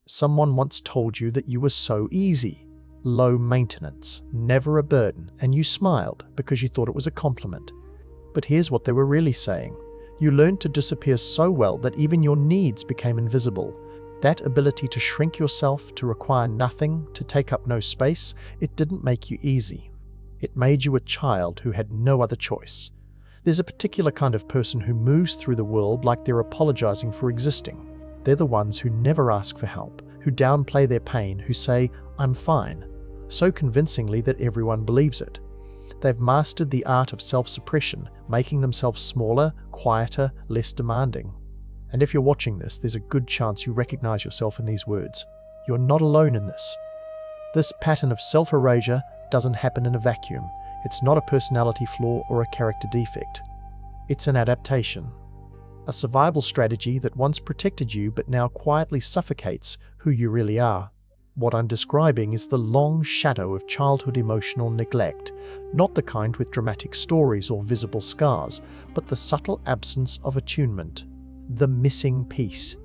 Someone once told you that you were so easy, low maintenance, never a burden, and you smiled because you thought it was a compliment. But here's what they were really saying. You learned to disappear so well that even your needs became invisible. That ability to shrink yourself, to require nothing, to take up no space, it didn't make you easy. It made you a child who had no other choice. There's a particular kind of person who moves through the world like they're apologizing for existing. They're the ones who never ask for help, who downplay their pain, who say, "I'm fine," so convincingly that everyone believes it. They've mastered the art of self-suppression, making themselves smaller, quieter, less demanding. And if you're watching this, there's a good chance you recognize yourself in these words. You're not alone in this. This pattern of self-erasure doesn't happen in a vacuum. It's not a personality flaw or a character defect. It's an adaptation. A survival strategy that once protected you but now quietly suffocates who you really are. What I'm describing is the long shadow of childhood emotional neglect, not the kind with dramatic stories or visible scars, but the subtle absence of attunement, the missing piece.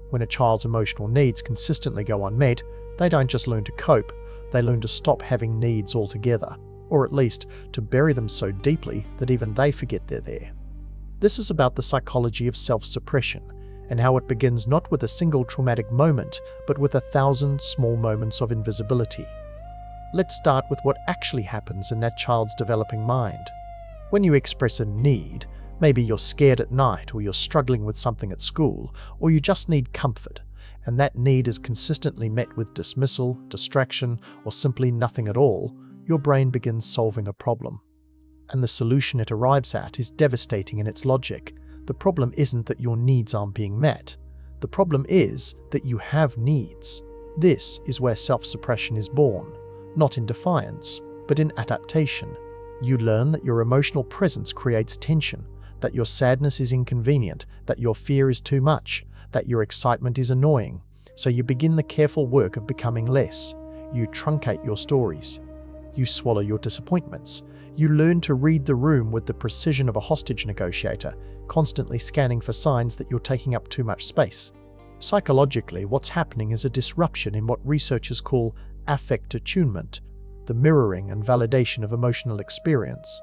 When a child's emotional needs consistently go unmet, they don't just learn to cope, they learn to stop having needs altogether, or at least to bury them so deeply that even they forget they're there. This is about the psychology of self-suppression, and how it begins not with a single traumatic moment, but with 1,000 small moments of invisibility. Let's start with what actually happens in that child's developing mind. When you express a need, maybe you're scared at night, or you're struggling with something at school, or you just need comfort, and that need is consistently met with dismissal, distraction, or simply nothing at all, your brain begins solving a problem. And the solution it arrives at is devastating in its logic. The problem isn't that your needs aren't being met. The problem is that you have needs. This is where self-suppression is born, not in defiance, but in adaptation. You learn that your emotional presence creates tension, that your sadness is inconvenient, that your fear is too much, that your excitement is annoying. So you begin the careful work of becoming less. You truncate your stories. You swallow your disappointments. You learn to read the room with the precision of a hostage negotiator, constantly scanning for signs that you're taking up too much space. Psychologically, what's happening is a disruption in what researchers call affect attunement, the mirroring and validation of emotional experience.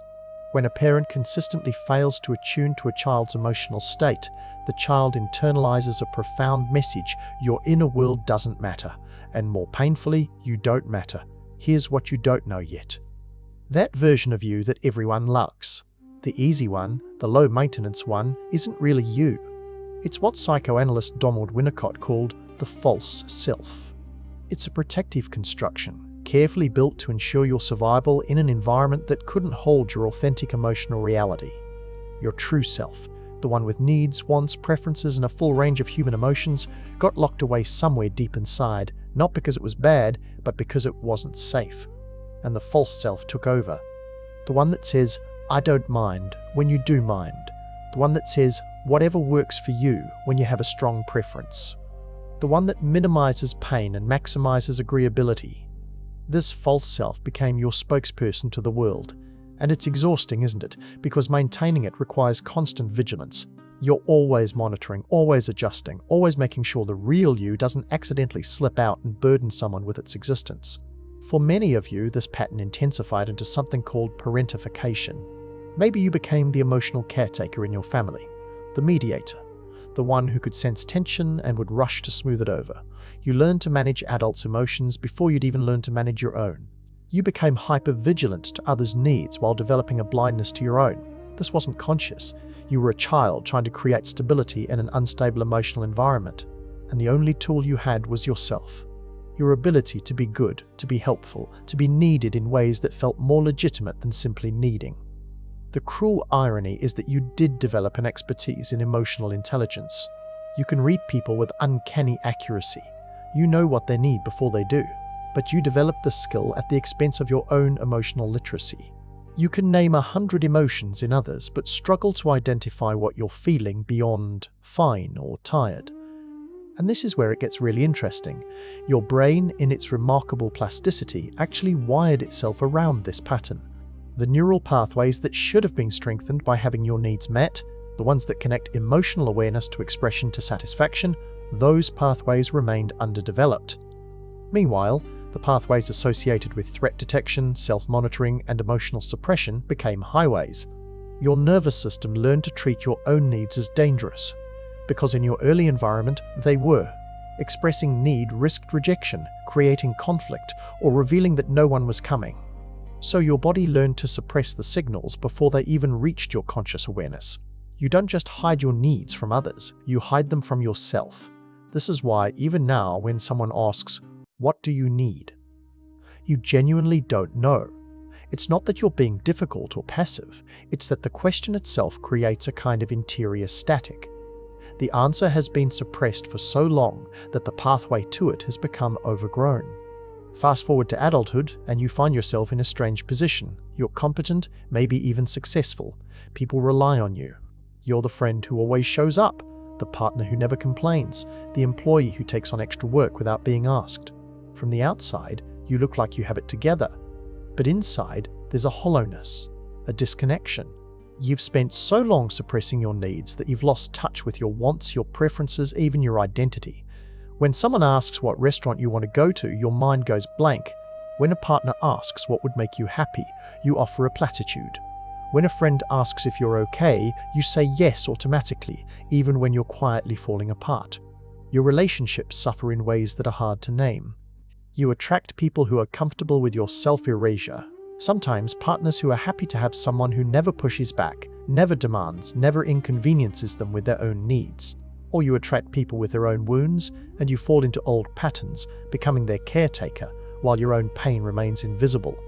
When a parent consistently fails to attune to a child's emotional state, the child internalizes a profound message: your inner world doesn't matter, and more painfully, you don't matter. Here's what you don't know yet. That version of you that everyone loves, the easy one, the low-maintenance one, isn't really you. It's what psychoanalyst Donald Winnicott called the false self. It's a protective construction, carefully built to ensure your survival in an environment that couldn't hold your authentic emotional reality. Your true self, the one with needs, wants, preferences, and a full range of human emotions, got locked away somewhere deep inside, not because it was bad, but because it wasn't safe. And the false self took over. The one that says, "I don't mind," when you do mind. The one that says, "Whatever works for you," when you have a strong preference. The one that minimizes pain and maximizes agreeability. This false self became your spokesperson to the world. And it's exhausting, isn't it? Because maintaining it requires constant vigilance. You're always monitoring, always adjusting, always making sure the real you doesn't accidentally slip out and burden someone with its existence. For many of you, this pattern intensified into something called parentification. Maybe you became the emotional caretaker in your family, the mediator, the one who could sense tension and would rush to smooth it over. You learned to manage adults' emotions before you'd even learned to manage your own. You became hypervigilant to others' needs while developing a blindness to your own. This wasn't conscious. You were a child trying to create stability in an unstable emotional environment, and the only tool you had was yourself. Your ability to be good, to be helpful, to be needed in ways that felt more legitimate than simply needing. The cruel irony is that you did develop an expertise in emotional intelligence. You can read people with uncanny accuracy. You know what they need before they do, but you developed this skill at the expense of your own emotional literacy. You can name 100 emotions in others, but struggle to identify what you're feeling beyond fine or tired. And this is where it gets really interesting. Your brain, in its remarkable plasticity, actually wired itself around this pattern. The neural pathways that should have been strengthened by having your needs met, the ones that connect emotional awareness to expression to satisfaction, those pathways remained underdeveloped. Meanwhile, the pathways associated with threat detection, self-monitoring, and emotional suppression became highways. Your nervous system learned to treat your own needs as dangerous, because in your early environment they were. Expressing need risked rejection, creating conflict, or revealing that no one was coming. So your body learned to suppress the signals before they even reached your conscious awareness. You don't just hide your needs from others, you hide them from yourself. This is why even now when someone asks, "What do you need?" you genuinely don't know. It's not that you're being difficult or passive, it's that the question itself creates a kind of interior static. The answer has been suppressed for so long that the pathway to it has become overgrown. Fast forward to adulthood and you find yourself in a strange position. You're competent, maybe even successful. People rely on you. You're the friend who always shows up, the partner who never complains, the employee who takes on extra work without being asked. From the outside, you look like you have it together. But inside, there's a hollowness, a disconnection. You've spent so long suppressing your needs that you've lost touch with your wants, your preferences, even your identity. When someone asks what restaurant you want to go to, your mind goes blank. When a partner asks what would make you happy, you offer a platitude. When a friend asks if you're okay, you say yes automatically, even when you're quietly falling apart. Your relationships suffer in ways that are hard to name. You attract people who are comfortable with your self-erasure. Sometimes partners who are happy to have someone who never pushes back, never demands, never inconveniences them with their own needs. Or you attract people with their own wounds, and you fall into old patterns, becoming their caretaker, while your own pain remains invisible.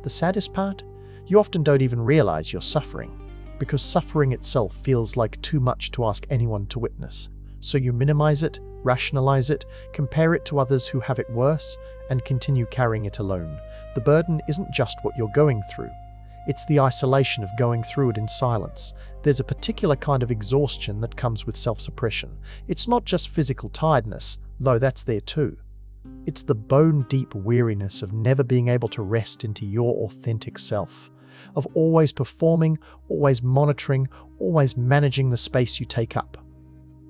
The saddest part? You often don't even realize you're suffering, because suffering itself feels like too much to ask anyone to witness. So you minimize it, rationalize it, compare it to others who have it worse, and continue carrying it alone. The burden isn't just what you're going through. It's the isolation of going through it in silence. There's a particular kind of exhaustion that comes with self-suppression. It's not just physical tiredness, though that's there too. It's the bone-deep weariness of never being able to rest into your authentic self, of always performing, always monitoring, always managing the space you take up.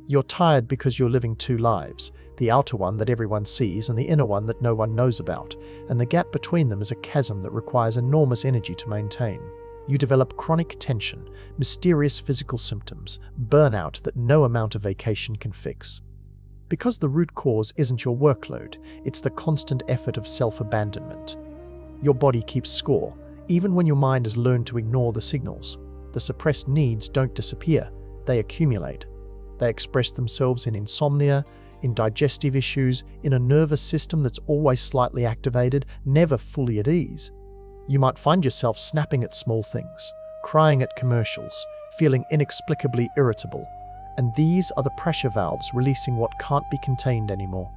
You're tired because you're living two lives, the outer one that everyone sees and the inner one that no one knows about, and the gap between them is a chasm that requires enormous energy to maintain. You develop chronic tension, mysterious physical symptoms, burnout that no amount of vacation can fix. Because the root cause isn't your workload, it's the constant effort of self-abandonment. Your body keeps score, even when your mind has learned to ignore the signals. The suppressed needs don't disappear, they accumulate. They express themselves in insomnia, in digestive issues, in a nervous system that's always slightly activated, never fully at ease. You might find yourself snapping at small things, crying at commercials, feeling inexplicably irritable, and these are the pressure valves releasing what can't be contained anymore.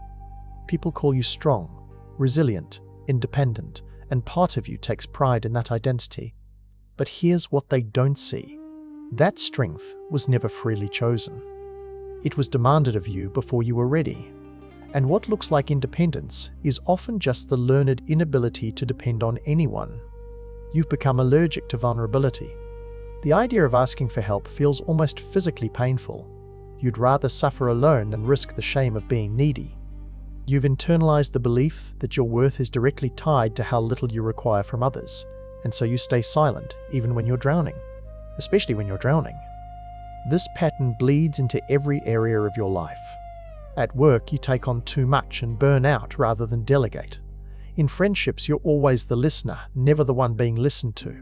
People call you strong, resilient, independent, and part of you takes pride in that identity. But here's what they don't see. That strength was never freely chosen. It was demanded of you before you were ready. And what looks like independence is often just the learned inability to depend on anyone. You've become allergic to vulnerability. The idea of asking for help feels almost physically painful. You'd rather suffer alone than risk the shame of being needy. You've internalized the belief that your worth is directly tied to how little you require from others, and so you stay silent even when you're drowning, especially when you're drowning. This pattern bleeds into every area of your life. At work, you take on too much and burn out rather than delegate. In friendships, you're always the listener, never the one being listened to.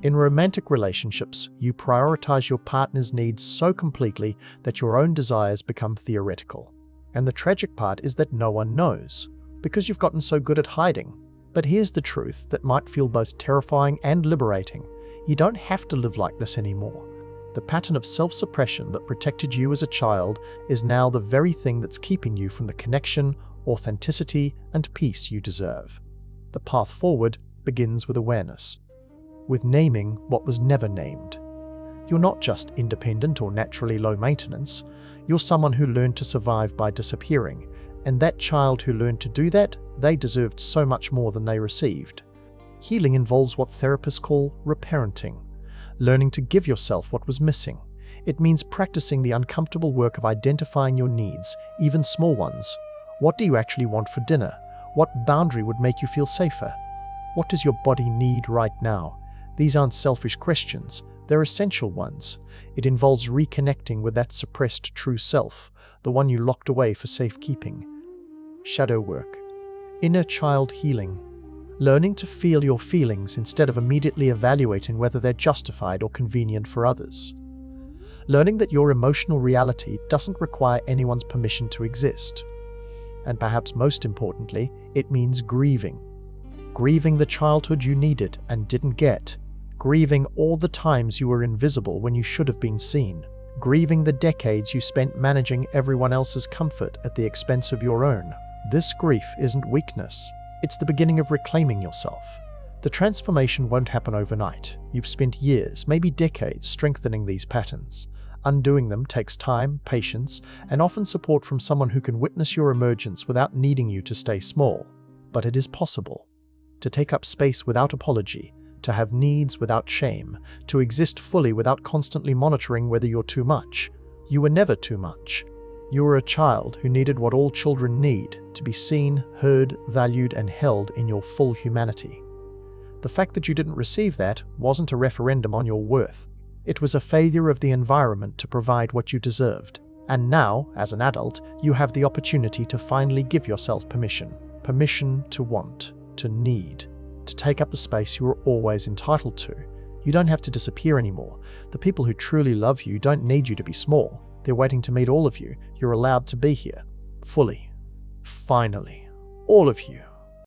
In romantic relationships, you prioritize your partner's needs so completely that your own desires become theoretical. And the tragic part is that no one knows, because you've gotten so good at hiding. But here's the truth that might feel both terrifying and liberating. You don't have to live like this anymore. The pattern of self-suppression that protected you as a child is now the very thing that's keeping you from the connection, authenticity, and peace you deserve. The path forward begins with awareness, with naming what was never named. You're not just independent or naturally low maintenance, you're someone who learned to survive by disappearing, and that child who learned to do that, they deserved so much more than they received. Healing involves what therapists call reparenting, learning to give yourself what was missing. It means practicing the uncomfortable work of identifying your needs, even small ones. What do you actually want for dinner? What boundary would make you feel safer? What does your body need right now? These aren't selfish questions, they're essential ones. It involves reconnecting with that suppressed true self, the one you locked away for safekeeping. Shadow work. Inner child healing. Learning to feel your feelings instead of immediately evaluating whether they're justified or convenient for others. Learning that your emotional reality doesn't require anyone's permission to exist. And perhaps most importantly, it means grieving. Grieving the childhood you needed and didn't get. Grieving all the times you were invisible when you should have been seen. Grieving the decades you spent managing everyone else's comfort at the expense of your own. This grief isn't weakness. It's the beginning of reclaiming yourself. The transformation won't happen overnight. You've spent years, maybe decades, strengthening these patterns. Undoing them takes time, patience, and often support from someone who can witness your emergence without needing you to stay small. But it is possible. To take up space without apology, to have needs without shame, to exist fully without constantly monitoring whether you're too much. You were never too much. You were a child who needed what all children need, to be seen, heard, valued, and held in your full humanity. The fact that you didn't receive that wasn't a referendum on your worth. It was a failure of the environment to provide what you deserved. And now, as an adult, you have the opportunity to finally give yourself permission. Permission to want, to need, to take up the space you were always entitled to. You don't have to disappear anymore. The people who truly love you don't need you to be small. They're waiting to meet all of you. You're allowed to be here. Fully. Finally. All of you.